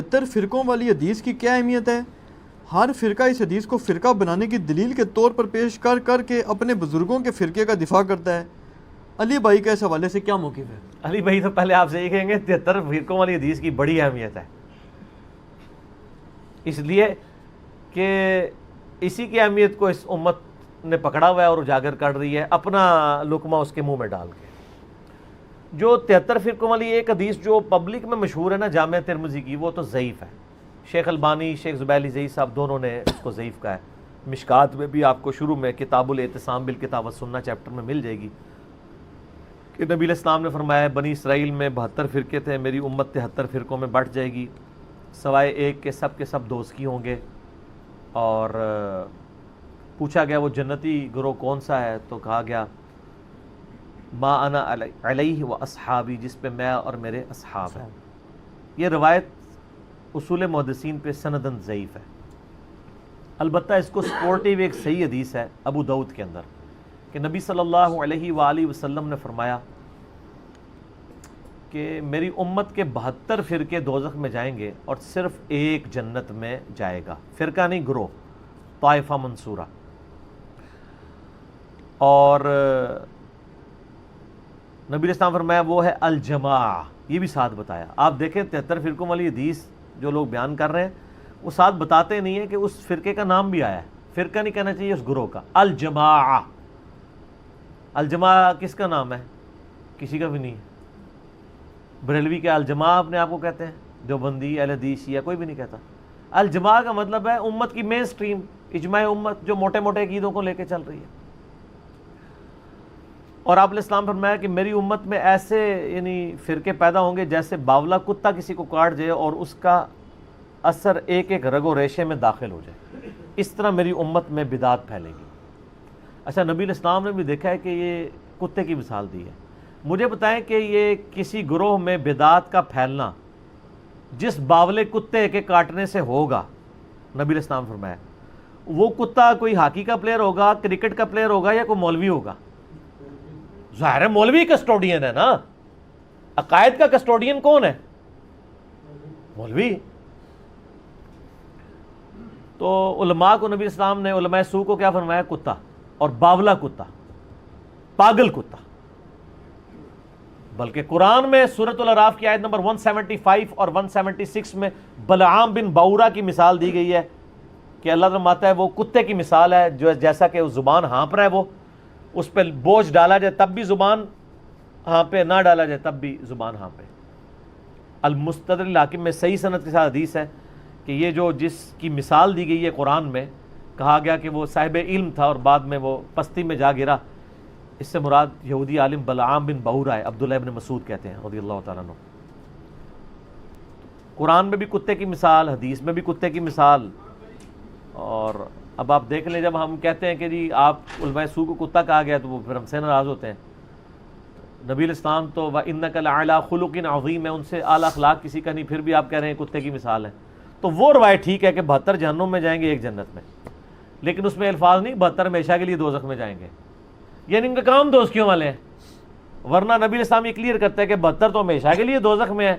73 فرقوں والی حدیث کی کیا اہمیت ہے؟ ہر فرقہ اس حدیث کو فرقہ بنانے کی دلیل کے طور پر پیش کر کر کے اپنے بزرگوں کے فرقے کا دفاع کرتا ہے۔ علی بھائی کا اس حوالے سے کیا موقف ہے؟ علی بھائی تو پہلے آپ سے یہ کہیں گے 73 فرقوں والی حدیث کی بڑی اہمیت ہے، اس لیے کہ اسی کی اہمیت کو اس امت نے پکڑا ہوا ہے اور اجاگر کر رہی ہے اپنا لقمہ اس کے منہ میں ڈال کے۔ جو 73 فرقوں والی ایک حدیث جو پبلک میں مشہور ہے نا جامع ترمذی کی، وہ تو ضعیف ہے۔ شیخ البانی، شیخ زبیلی زئی صاحب دونوں نے اس کو ضعیف کہا ہے۔ مشکات میں بھی آپ کو شروع میں کتاب الاعتصام بالکتاب والسنہ چیپٹر میں مل جائے گی کہ نبی علیہ السلام نے فرمایا بنی اسرائیل میں 72 فرقے تھے، میری امت 73 فرقوں میں بٹ جائے گی، سوائے ایک کے سب دوزخی ہوں گے۔ اور پوچھا گیا وہ جنتی گروہ کون سا ہے، تو کہا گیا ما انا علیہ و اصحابی، جس پہ میں اور میرے اصحاب ہیں۔ یہ روایت اصول محدثین پہ سندن ضعیف ہے، البتہ اس کو سپورٹیو ایک صحیح حدیث ہے ابو داؤد کے اندر کہ نبی صلی اللہ علیہ وآلہ وسلم نے فرمایا کہ میری امت کے 72 فرقے دوزخ میں جائیں گے اور صرف ایک جنت میں جائے گا، فرقہ نہیں گروہ، طائفہ منصورہ۔ اور نبی علیہ السلام فرمایا وہ ہے الجماع، یہ بھی ساتھ بتایا۔ آپ دیکھیں 73 فرقوں والی حدیث جو لوگ بیان کر رہے ہیں وہ ساتھ بتاتے نہیں ہیں کہ اس فرقے کا نام بھی آیا ہے، فرقہ نہیں کہنا چاہیے اس گروہ کا، الجماع۔ الجماع کس کا نام ہے؟ کسی کا بھی نہیں ہے۔ بریلوی کے الجماع اپنے آپ کو کہتے ہیں، دیوبندی، اہل حدیث، یا کوئی بھی نہیں کہتا۔ الجماع کا مطلب ہے امت کی مین سٹریم، اجماع امت جو موٹے موٹے عقیدوں کو لے کے چل رہی ہے۔ اور آپ علیہ السلام فرمایا کہ میری امت میں ایسے یعنی فرقے پیدا ہوں گے جیسے باولا کتا کسی کو کاٹ جائے اور اس کا اثر ایک ایک رگ و ریشے میں داخل ہو جائے، اس طرح میری امت میں بدعت پھیلے گی۔ اچھا، نبی علیہ السلام نے بھی دیکھا ہے کہ یہ کتے کی مثال دی ہے۔ مجھے بتائیں کہ یہ کسی گروہ میں بدعت کا پھیلنا جس باولے کتے کے کاٹنے سے ہوگا، نبی علیہ السلام فرمایا وہ کتا کوئی ہاکی کا پلیئر ہوگا، کرکٹ کا پلیئر ہوگا، یا کوئی مولوی ہوگا؟ ظاہر ہے مولوی کسٹوڈین ہے نا، عقائد کا کسٹوڈین کون ہے؟ مولوی۔ تو علماء کو نبی اسلام نے، علماء سو کو کیا فرمایا؟ کتا، اور باولا کتا، پاگل کتا۔ بلکہ قرآن میں سورۃ الاعراف کی آیت نمبر 175 اور 176 میں بلعام بن باورا کی مثال دی گئی ہے کہ اللہ فرماتا ہے وہ کتے کی مثال ہے، جو جیسا کہ زبان ہانپ رہا ہے، وہ اس پہ بوجھ ڈالا جائے تب بھی زبان ہانپے، نہ ڈالا جائے تب بھی زبان ہانپے۔ المستدرک الحاکم میں صحیح سند کے ساتھ حدیث ہے کہ یہ جو جس کی مثال دی گئی ہے قرآن میں، کہا گیا کہ وہ صاحب علم تھا اور بعد میں وہ پستی میں جا گرا، اس سے مراد یہودی عالم بلعام بن باورا ہے، عبداللہ ابن مسعود کہتے ہیں رضی اللہ تعالیٰ عنہ۔ قرآن میں بھی کتے کی مثال، حدیث میں بھی کتے کی مثال۔ اور اب آپ دیکھ لیں، جب ہم کہتے ہیں کہ جی آپ علماء سو کو کتا کہا گیا تو وہ پھر ہم سے ناراض ہوتے ہیں۔ نبی علیہ السلام تو وَإِنَّكَ لَعَلَىٰ خُلُقٍ عَظِيمٍ ہے، ان سے اعلیٰ اخلاق کسی کا نہیں، پھر بھی آپ کہہ رہے ہیں کتے کی مثال ہے۔ تو وہ روایت ٹھیک ہے کہ 72 جہنم میں جائیں گے، ایک جنت میں، لیکن اس میں الفاظ نہیں 72 ہمیشہ کے لیے دوزخ میں جائیں گے، یعنی ان کا کام دوزخیوں والے ہیں۔ ورنہ نبی علیہ السلام یہ کلیئر کرتا ہے کہ 72 تو ہمیشہ کے لیے دوزخ میں ہے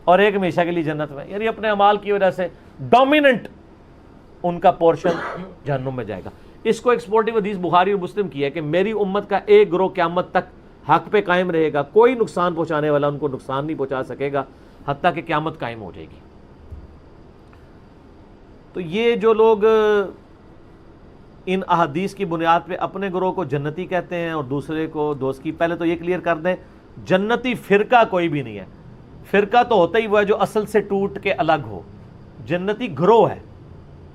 اور ایک ہمیشہ کے لیے جنت میں، یعنی اپنے اعمال کی وجہ سے ڈومیننٹ ان کا پورشن جہنم میں جائے گا۔ اس کو ایکسپورٹیو حدیث بخاری اور مسلم کی ہے کہ میری امت کا ایک گروہ قیامت تک حق پہ قائم رہے گا، کوئی نقصان پہنچانے والا ان کو نقصان نہیں پہنچا سکے گا حتیٰ کہ قیامت قائم ہو جائے گی۔ تو یہ جو لوگ ان احادیث کی بنیاد پہ اپنے گروہ کو جنتی کہتے ہیں اور دوسرے کو دوزخی، پہلے تو یہ کلیئر کر دیں جنتی فرقہ کوئی بھی نہیں ہے، فرقہ تو ہوتا ہی وہ ہے جو اصل سے ٹوٹ کے الگ ہو، جنتی گروہ ہے،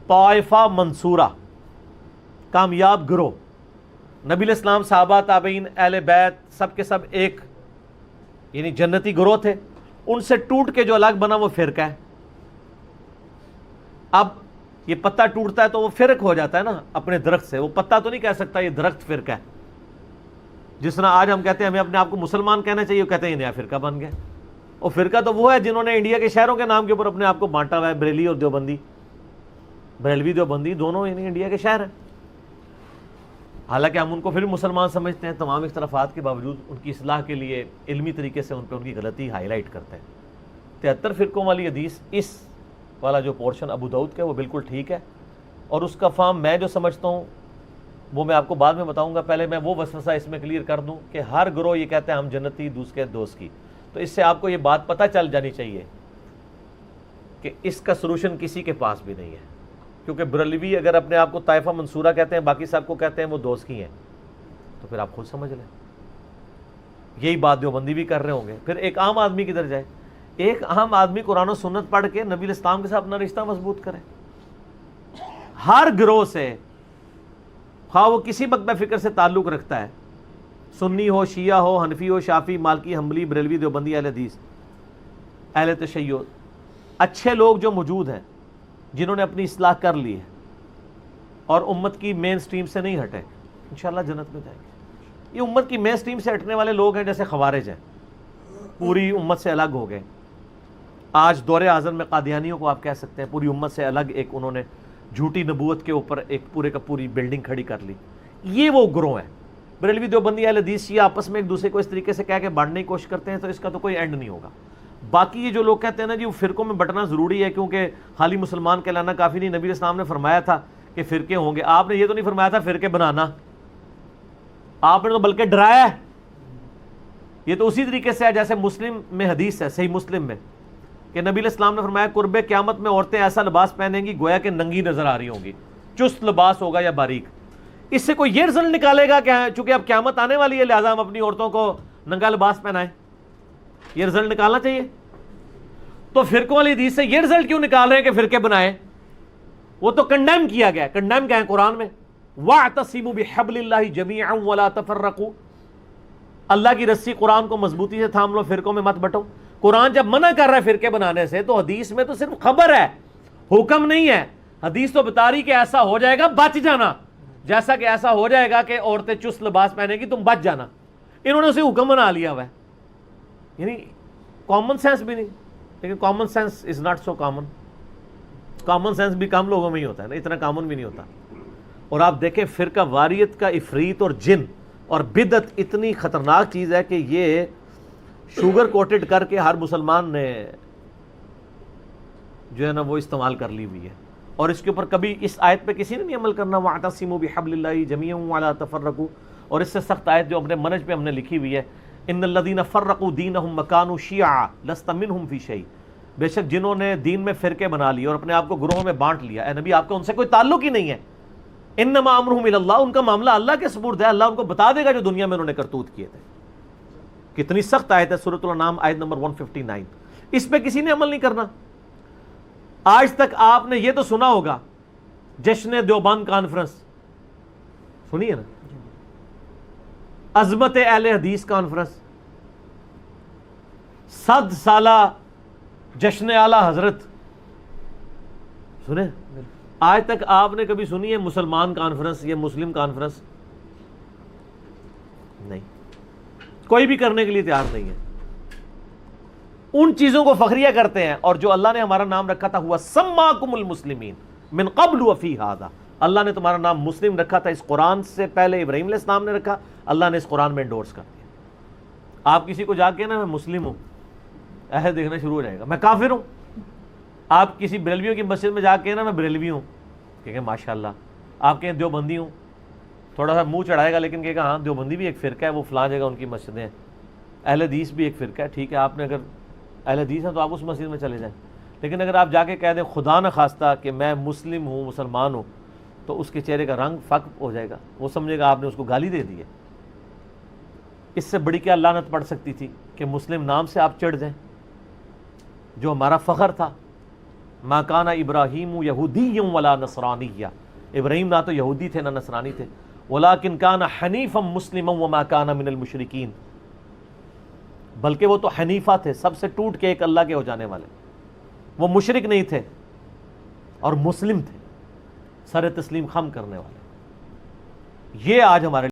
طائفہ منصورہ، کامیاب گروہ۔ نبی علیہ السلام، صحابہ، تابعین، اہل بیت سب کے سب ایک یعنی جنتی گروہ تھے، ان سے ٹوٹ کے جو الگ بنا وہ فرقہ ہے۔ اب یہ پتا ٹوٹتا ہے تو وہ فرق ہو جاتا ہے نا اپنے درخت سے، وہ پتا تو نہیں کہہ سکتا یہ درخت فرقہ ہے۔ جس طرح آج ہم کہتے ہیں ہمیں اپنے آپ کو مسلمان کہنا چاہیے، وہ کہتے ہیں یہ نیا فرقہ بن گیا۔ اور فرقہ تو وہ ہے جنہوں نے انڈیا کے شہروں کے نام کے اوپر اپنے آپ کو بانٹا ہوا ہے، بریلی اور دیوبندی، بریلوی دیوبندی دونوں یعنی انڈیا کے شہر ہیں، حالانکہ ہم ان کو پھر مسلمان سمجھتے ہیں، تمام اختلافات کے باوجود ان کی اصلاح کے لیے علمی طریقے سے ان پہ ان کی غلطی ہائی لائٹ کرتے ہیں۔ 73 فرقوں والی حدیث اس والا جو پورشن ابو داؤد کا ہے وہ بالکل ٹھیک ہے، اور اس کا فہم میں جو سمجھتا ہوں وہ میں آپ کو بعد میں بتاؤں گا، پہلے میں وہ وسوسہ اس میں کلیئر کر دوں کہ ہر گروہ یہ کہتے ہیں ہم جنتی، دوسرے دوست کی، تو اس سے آپ کو یہ بات پتہ چل جانی چاہیے کہ اس کا سلوشن کسی کے پاس بھی نہیں ہے، کیونکہ بریلوی اگر اپنے آپ کو طائفہ منصورہ کہتے ہیں، باقی سب کو کہتے ہیں وہ دوست کی ہیں، تو پھر آپ خود سمجھ لیں یہی بات دیوبندی بھی کر رہے ہوں گے۔ پھر ایک عام آدمی کدھر جائے؟ ایک عام آدمی قرآن و سنت پڑھ کے نبی الاسلام کے ساتھ اپنا رشتہ مضبوط کرے، ہر گروہ سے، خواہ وہ کسی مکتب فکر سے تعلق رکھتا ہے، سنی ہو، شیعہ ہو، حنفی ہو، شافعی، مالکی، حنبلی، بریلوی، دیوبندی، اہل حدیث، اہل تشیع، اچھے لوگ جو موجود ہیں جنہوں نے اپنی اصلاح کر لی ہے اور امت کی مین سٹریم سے نہیں ہٹے، انشاءاللہ جنت میں جائیں گے۔ یہ امت کی مین سٹریم سے ہٹنے والے لوگ ہیں جیسے خوارج ہیں، پوری امت سے الگ ہو گئے۔ آج دور اعظم میں قادیانیوں کو آپ کہہ سکتے ہیں پوری امت سے الگ، ایک انہوں نے جھوٹی نبوت کے اوپر ایک پورے کا پوری بلڈنگ کھڑی کر لی۔ یہ وہ گروہ ہیں، بریلوی، دیوبندی، اہل حدیث، شیعہ آپس میں ایک دوسرے کو اس طریقے سے کہہ کے بانٹنے کی کوشش کرتے ہیں، تو اس کا تو کوئی اینڈ نہیں ہوگا۔ باقی یہ جو لوگ کہتے ہیں نا جی وہ فرقوں میں بٹنا ضروری ہے کیونکہ خالی مسلمان کہلانا کافی نہیں، نبی اسلام نے فرمایا تھا کہ فرقے ہوں گے، آپ نے یہ تو نہیں فرمایا تھا فرقے بنانا، آپ نے تو بلکہ ڈرایا ہے۔ یہ تو اسی طریقے سے ہے جیسے مسلم میں حدیث ہے، صحیح مسلم میں، کہ نبی اسلام نے فرمایا قرب قیامت میں عورتیں ایسا لباس پہنیں گی گویا کہ ننگی نظر آ رہی ہوں گی، چست لباس ہوگا یا باریک۔ اس سے کوئی یہ رزلٹ نکالے گا کہ چونکہ اب قیامت آنے والی ہے لہٰذا ہم اپنی عورتوں کو ننگا لباس پہنائیں، یہ رزلٹ نکالنا چاہیے؟ تو فرقوں والی حدیث سے یہ رزلٹ کیوں نکال رہے ہیں کہ فرقے بنائیں؟ وہ تو کنڈیم کیا گیا ہے، کنڈیم کیا ہے قرآن میں، وَاعْتَصِمُوا بِحَبْلِ اللَّهِ جَمِيعًا وَلَا تَفَرَّقُوا، اللہ کی رسی قرآن کو مضبوطی سے تھام لو، فرقوں میں مت بٹو۔ قرآن جب منع کر رہا ہے فرقے بنانے سے تو حدیث میں تو صرف خبر ہے، حکم نہیں ہے۔ حدیث تو بتا رہی کہ ایسا ہو جائے گا، بچ جانا، جیسا کہ ایسا ہو جائے گا کہ عورتیں چست لباس پہنے گی، تم بچ جانا۔ انہوں نے اسے حکم بنا لیا ہوا ہے، یعنی کامن سینس بھی نہیں، لیکن common sense is not so common, common sense بھی کم لوگوں میں ہی ہوتا ہے نا، اتنا کامن بھی نہیں ہوتا۔ اور آپ دیکھیں فرقہ واریت کا عفریت اور جن اور بدعت اتنی خطرناک چیز ہے کہ یہ شوگر کوٹڈ کر کے ہر مسلمان نے جو ہے نا وہ استعمال کر لی ہوئی ہے، اور اس کے اوپر کبھی اس آیت پہ کسی نے نہیں عمل کرنا، وَاعْتَصِمُوا بِحَبْلِ اللَّهِ جَمِيعًا وَلَا تَفَرَّقُوا، اور اس سے سخت آیت جو اپنے منہج پہ ہم نے لکھی ہوئی ہے، ان الذین فرقوا دینہم وکانوا شیعا لست منہم فی شیء، بے شک جنہوں نے دین میں فرقے بنا لیے اور اپنے آپ کو گروہوں میں بانٹ لیا، اے نبی آپ کا ان سے کوئی تعلق ہی نہیں ہے، انما امرہم الی اللہ، ان کا معاملہ اللہ کے سپرد ہے، اللہ ان کو بتا دے گا جو دنیا میں انہوں نے کرتوت کیے تھے۔ کتنی سخت آیت ہے، سورۃ الانعام آیت نمبر 159، اس پہ کسی نے عمل نہیں کرنا۔ آج تک آپ نے یہ تو سنا ہوگا جشن دیوبند کانفرنس، سنی ہے نا، عظمت اہل حدیث کانفرنس، 100 سالہ جشن اعلی حضرت، سنے؟ آج تک آپ نے کبھی سنی ہے مسلمان کانفرنس یا مسلم کانفرنس؟ نہیں، کوئی بھی کرنے کے لیے تیار نہیں ہے۔ ان چیزوں کو فخریہ کرتے ہیں، اور جو اللہ نے ہمارا نام رکھا تھا ہوا سماکم المسلمین من قبل وفی ھذا، اللہ نے تمہارا نام مسلم رکھا تھا اس قرآن سے پہلے، ابراہیم علیہ السلام نے رکھا، اللہ نے اس قرآن میں انڈورس کر دیا۔ آپ کسی کو جا کے نا میں مسلم ہوں ایسے دیکھنا شروع ہو جائے گا، میں کافر ہوں۔ آپ کسی بریلویوں کی مسجد میں جا کے نا میں بریلوی ہوں، کہیں گے ماشاءاللہ۔ آپ کہیں دیوبندی ہوں، تھوڑا سا منہ چڑھائے گا لیکن کہے گا ہاں دیوبندی بھی ایک فرقہ ہے، وہ فلاں جگہ ان کی مسجدیں ہیں۔ اہل حدیث بھی ایک فرقہ ہے، ٹھیک ہے، آپ نے اگر اہل حدیث ہیں تو آپ اس مسجد میں چلے جائیں، لیکن اگر آپ جا کے کہہ دیں خدا نہ خواستہ کہ میں مسلم ہوں، مسلمان ہوں، تو اس کے چہرے کا رنگ فق ہو جائے گا، وہ سمجھے گا آپ نے اس کو گالی دے دی ہے۔ اس سے بڑی کیا لعنت پڑ سکتی تھی کہ مسلم نام سے آپ چڑھ جائیں، جو ہمارا فخر تھا۔ ما کان ابراہیم یہودی ولا نصرانیہ، ابراہیم نہ تو یہودی تھے نہ نصرانی تھے، ولکن کان حنیفا مسلما وما کان من المشرکین، بلکہ وہ تو حنیفہ تھے، سب سے ٹوٹ کے ایک اللہ کے ہو جانے والے، وہ مشرک نہیں تھے اور مسلم تھے، سر تسلیم خم کرنے والے۔ یہ آج ہمارے